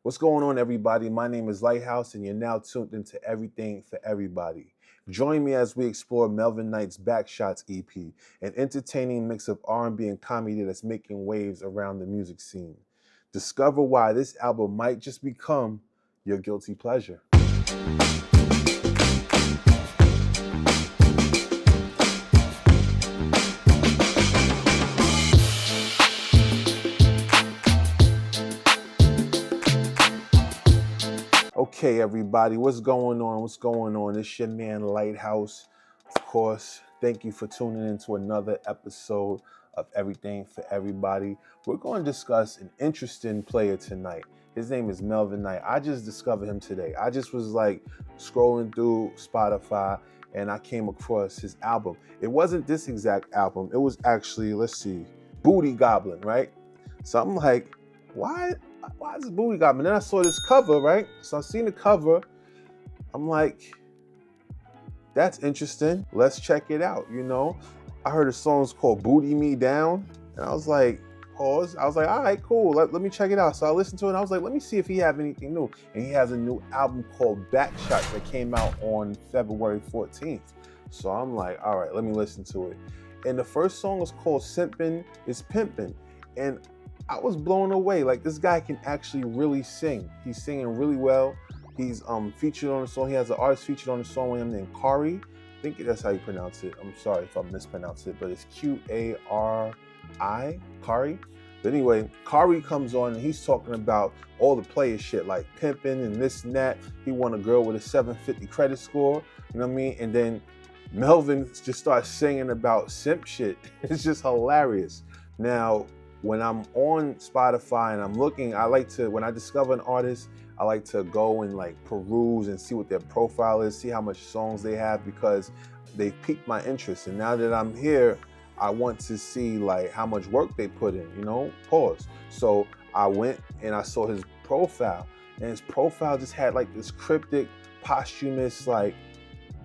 What's going on, everybody? My name is Lighthouse, and you're now tuned into Everything for Everybody. Join me as we explore Melvin Knight's Backshots EP, an entertaining mix of R&B and comedy that's making waves around the music scene. Discover why this album might just become your guilty pleasure. Okay, everybody, what's going on? What's going on? It's your man Lighthouse. Of course, thank you for tuning in to another episode of Everything for Everybody. We're going to discuss an interesting player tonight. His name is Melvin Knight. I just discovered him today. I just was like scrolling through Spotify and I came across his album. It wasn't this exact album. It was actually, let's see, Booty Goblin, right? So I'm like, why is this Booty Goblin? Then I saw this cover, right? So I seen the cover. I'm like, that's interesting. Let's check it out, you know? I heard a song called Booty Me Down. And I was like, pause. I was like, all right, cool. Let me check it out. So I listened to it and I was like, let me see if he have anything new. And he has a new album called Backshots that came out on February 14th. So I'm like, all right, let me listen to it. And the first song is called Simpin' is Pimpin'. And I was blown away. Like, this guy can actually really sing. He's singing really well. He's featured on the song. He has an artist featured on the song with him named Kari. I think that's how you pronounce it. I'm sorry if I mispronounce it, but it's Qari, Kari. But anyway, Kari comes on and he's talking about all the player shit, like pimping and this and that. He won a girl with a 750 credit score, you know what I mean? And then Melvin just starts singing about simp shit. It's just hilarious. Now, when I'm on Spotify and I'm looking, I like to, when I discover an artist, I like to go and like peruse and see what their profile is, see how much songs they have, because they've piqued my interest. And now that I'm here, I want to see like how much work they put in, you know, pause. So I went and I saw his profile, and his profile just had like this cryptic, posthumous like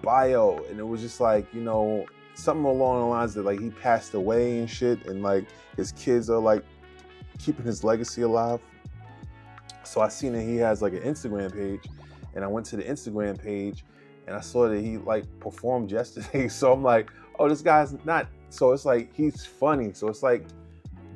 bio. And it was just like, you know, something along the lines that like he passed away and shit, and like his kids are like keeping his legacy alive. So I seen that he has like an Instagram page, and I went to the Instagram page and I saw that he like performed yesterday. So I'm like, oh, this guy's not, so it's like he's funny. So it's like,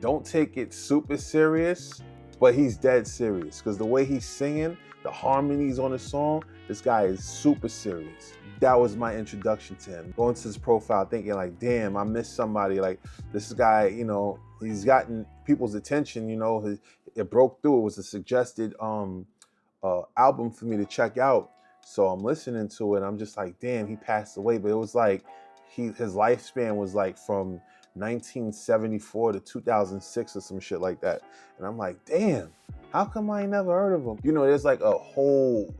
don't take it super serious, but he's dead serious, because the way he's singing, the harmonies on the song, this guy is super serious. That was my introduction to him. Going to his profile thinking like, damn, I missed somebody. Like, this guy, you know, he's gotten people's attention, you know, it broke through. It was a suggested album for me to check out. So I'm listening to it. I'm just like, damn, he passed away. But it was like, his lifespan was like from 1974 to 2006 or some shit like that. And I'm like, damn, how come I ain't never heard of him? You know, there's like a whole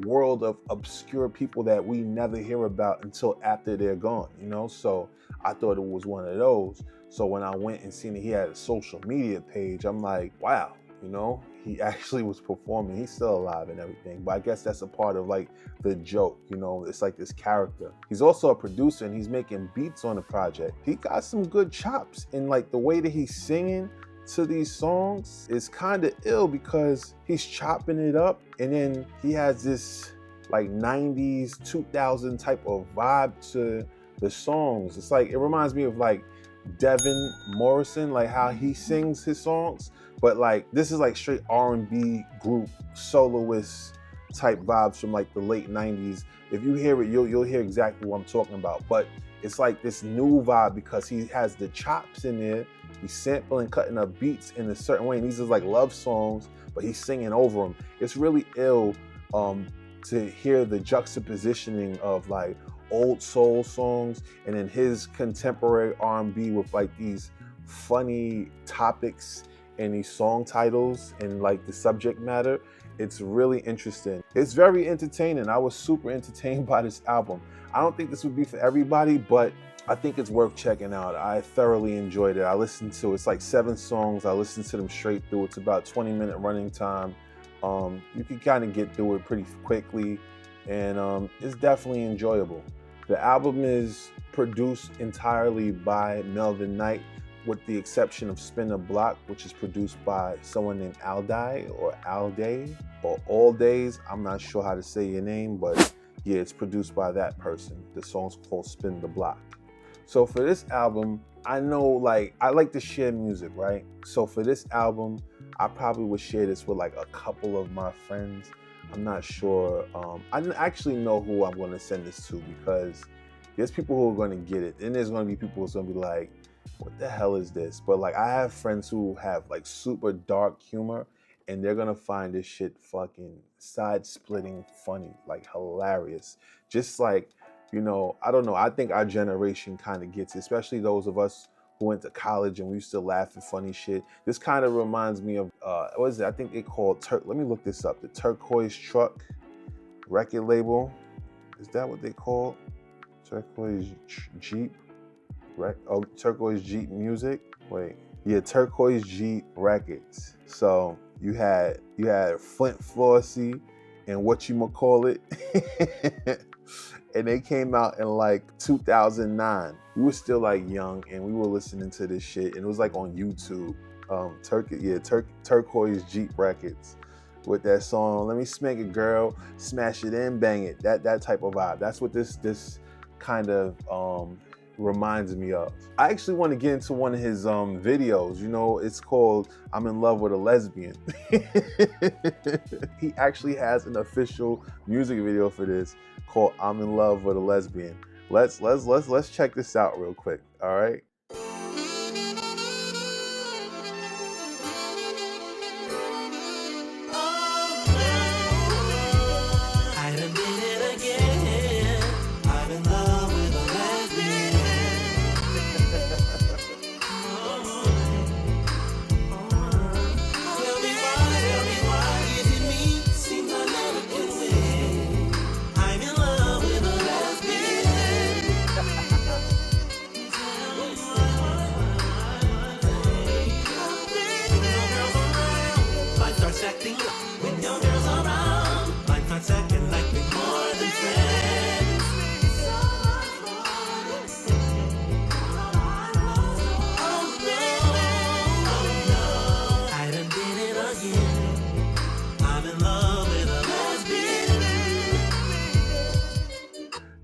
world of obscure people that we never hear about until after they're gone, you know? So I thought it was one of those. So when I went and seen that he had a social media page, I'm like, wow, you know, he actually was performing. He's still alive and everything. But I guess that's a part of like the joke, you know, it's like this character. He's also a producer and he's making beats on the project. He got some good chops, and like the way that he's singing to these songs is kind of ill, because he's chopping it up and then he has this like 90s 2000 type of vibe to the songs. It's like, it reminds me of like Devin Morrison, like how he sings his songs, but like this is like straight R&B group soloist type vibes from like the late 90s. If you hear it, you'll hear exactly what I'm talking about. But it's like this new vibe because he has the chops in there. He's sampling, cutting up beats in a certain way, and these are like love songs, but he's singing over them. It's really ill to hear the juxtapositioning of like old soul songs and then his contemporary R&B with like these funny topics and these song titles and like the subject matter. It's really interesting. It's very entertaining. I was super entertained by this album. I don't think this would be for everybody, but I think it's worth checking out. I thoroughly enjoyed it. I listened to, it's like 7 songs. I listened to them straight through. It's about 20-minute running time. You can kind of get through it pretty quickly, and it's definitely enjoyable. The album is produced entirely by Melvin Knight. with the exception of Spin the Block, which is produced by someone named Alday or Alday or All Days. I'm not sure how to say your name, but yeah, it's produced by that person. The song's called Spin the Block. So for this album, I know like I like to share music, right? So for this album, I probably would share this with like a couple of my friends. I'm not sure. I didn't actually know who I'm going to send this to, because there's people who are going to get it. And there's going to be people who's going to be like, what the hell is this? But like, I have friends who have like super dark humor, and they're going to find this shit fucking side-splitting funny, like hilarious. Just like, you know, I don't know. I think our generation kind of gets it, especially those of us who went to college and we used to laugh at funny shit. This kind of reminds me of, what is it? I think they called, let me look this up. The Turquoise Truck record label. Is that what they call? Turquoise Jeep, right? Oh, Turquoise Jeep Music. Wait, yeah, Turquoise Jeep Records. So you had Flint Flossie and whatchamacallit, and they came out in like 2009. We were still like young, and we were listening to this shit, and it was like on YouTube. Turquoise Jeep Records with that song, "Let Me Smack It, Girl, Smash It and Bang It." That type of vibe. That's what this kind of reminds me of. I actually want to get into one of his videos. You know, it's called "I'm in Love with a Lesbian." He actually has an official music video for this called "I'm in Love with a Lesbian." Let's check this out real quick. All right.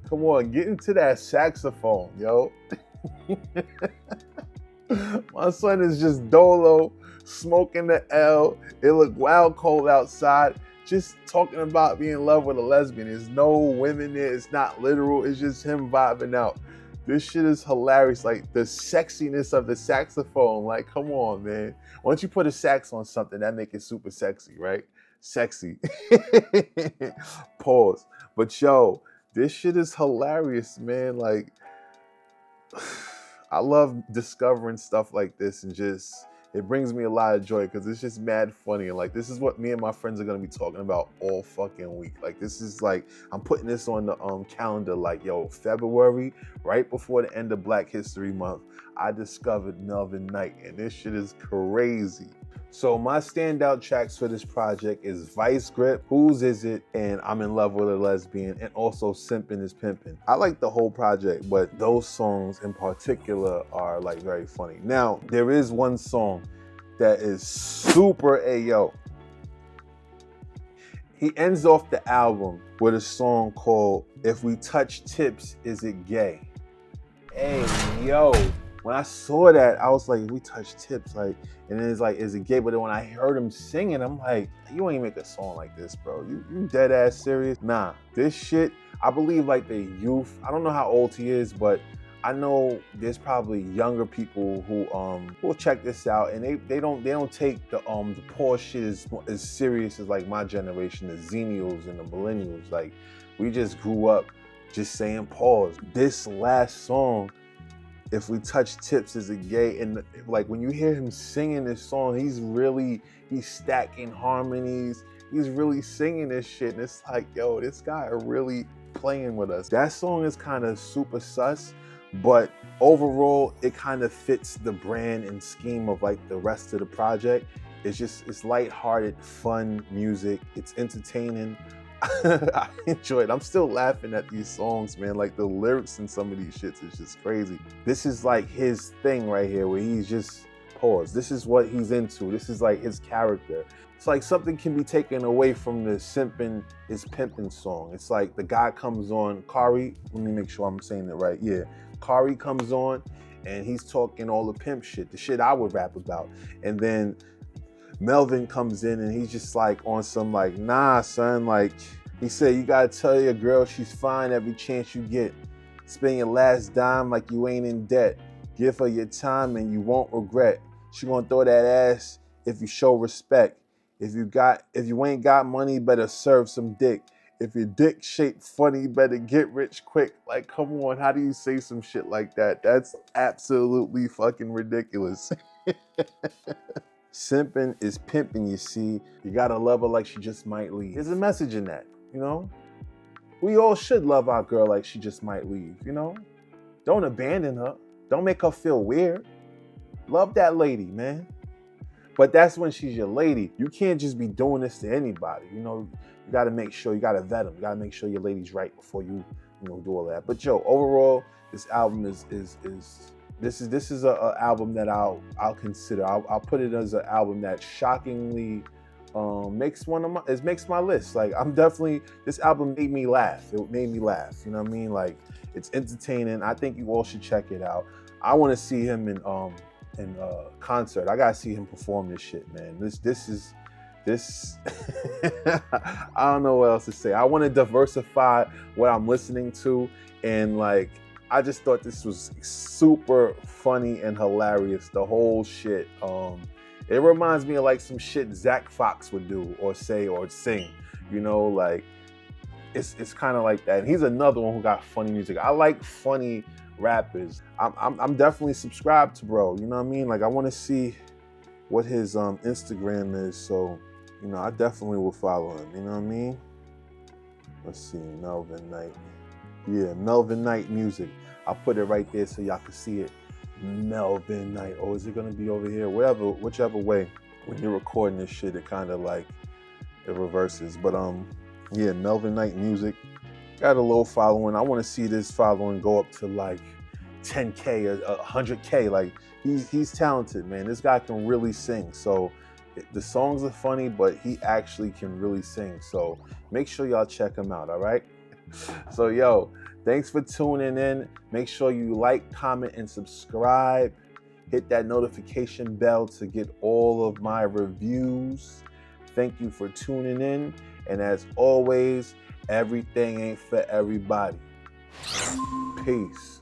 Come on, get into that saxophone, yo. My son is just dolo, smoking the L. It looked wild cold outside. Just talking about being in love with a lesbian. There's no women there. It's not literal. It's just him vibing out. This shit is hilarious. Like the sexiness of the saxophone. Like, come on, man. Once you put a sax on something, that make it super sexy, right? Sexy. Pause. But yo, this shit is hilarious, man. Like, I love discovering stuff like this, and just, it brings me a lot of joy because it's just mad funny. And like, this is what me and my friends are gonna be talking about all fucking week. Like, this is like, I'm putting this on the calendar, like, yo, February, right before the end of Black History Month, I discovered Melvin Knight, and this shit is crazy. So my standout tracks for this project is Vice Grip, Whose Is It, and I'm in Love with a Lesbian, and also Simpin' is Pimpin'. I like the whole project, but those songs in particular are like very funny. Now, there is one song that is super ayo. He ends off the album with a song called If We Touch Tips, Is It Gay? Hey, yo. When I saw that, I was like, we touch tips, like, and then it's like, is it gay? But then when I heard him singing, I'm like, you ain't make a song like this, bro. You dead ass serious? Nah, this shit, I believe like the youth, I don't know how old he is, but I know there's probably younger people who will check this out, and they don't take the poor shit as serious as like my generation, the Xennials and the Millennials. Like, we just grew up just saying pause. This last song, If We Touch Tips, Is It Gay? And like, when you hear him singing this song, he's stacking harmonies. He's really singing this shit. And it's like, yo, this guy are really playing with us. That song is kind of super sus, but overall, it kind of fits the brand and scheme of like the rest of the project. It's lighthearted, fun music. It's entertaining. I enjoy it. I'm still laughing at these songs, man. Like the lyrics in some of these shits is just crazy. This is like his thing right here where he's just, pause. This is what he's into. This is like his character. It's like something can be taken away from the Simpin' is Pimpin' song. It's like the guy comes on, Kari, let me make sure I'm saying it right. Yeah, Kari comes on and he's talking all the pimp shit, the shit I would rap about. And then Melvin comes in and he's just like on some like, nah, son, like he said, you gotta tell your girl she's fine every chance you get. Spend your last dime like you ain't in debt. Give her your time and you won't regret. She gonna throw that ass if you show respect. If you ain't got money, better serve some dick. If your dick shaped funny, better get rich quick. Like, come on, how do you say some shit like that? That's absolutely fucking ridiculous. Simpin' is pimpin', you see. You gotta love her like she just might leave. There's a message in that, you know? We all should love our girl like she just might leave, you know? Don't abandon her. Don't make her feel weird. Love that lady, man. But that's when she's your lady. You can't just be doing this to anybody, you know? You gotta make sure, you gotta vet them. You gotta make sure your lady's right before you know, do all that. But yo, overall, this album is a album that I'll consider. I'll put it as an album that shockingly makes my list. Like this album made me laugh. It made me laugh. You know what I mean? Like it's entertaining. I think you all should check it out. I want to see him in concert. I gotta see him perform this shit, man. This I don't know what else to say. I want to diversify what I'm listening to, and like I just thought this was super funny and hilarious, the whole shit. It reminds me of like some shit Zach Fox would do or say or sing, you know, like it's kind of like that. And he's another one who got funny music. I like funny rappers. I'm definitely subscribed to bro, you know what I mean? Like I want to see what his Instagram is, so you know, I definitely will follow him, you know what I mean? Let's see, Melvin Knight. Yeah, Melvin Knight Music. I'll put it right there so y'all can see it. Melvin Knight. Or is it gonna be over here? Whichever way. When you're recording this shit, it kind of like, it reverses. But yeah, Melvin Knight Music. Got a low following. I wanna see this following go up to like 10K or 100K. Like, he's talented, man. This guy can really sing. So the songs are funny, but he actually can really sing. So make sure y'all check him out, all right? So yo, thanks for tuning in. Make sure you like, comment, and subscribe. Hit that notification bell to get all of my reviews. Thank you for tuning in. And as always, everything ain't for everybody. Peace.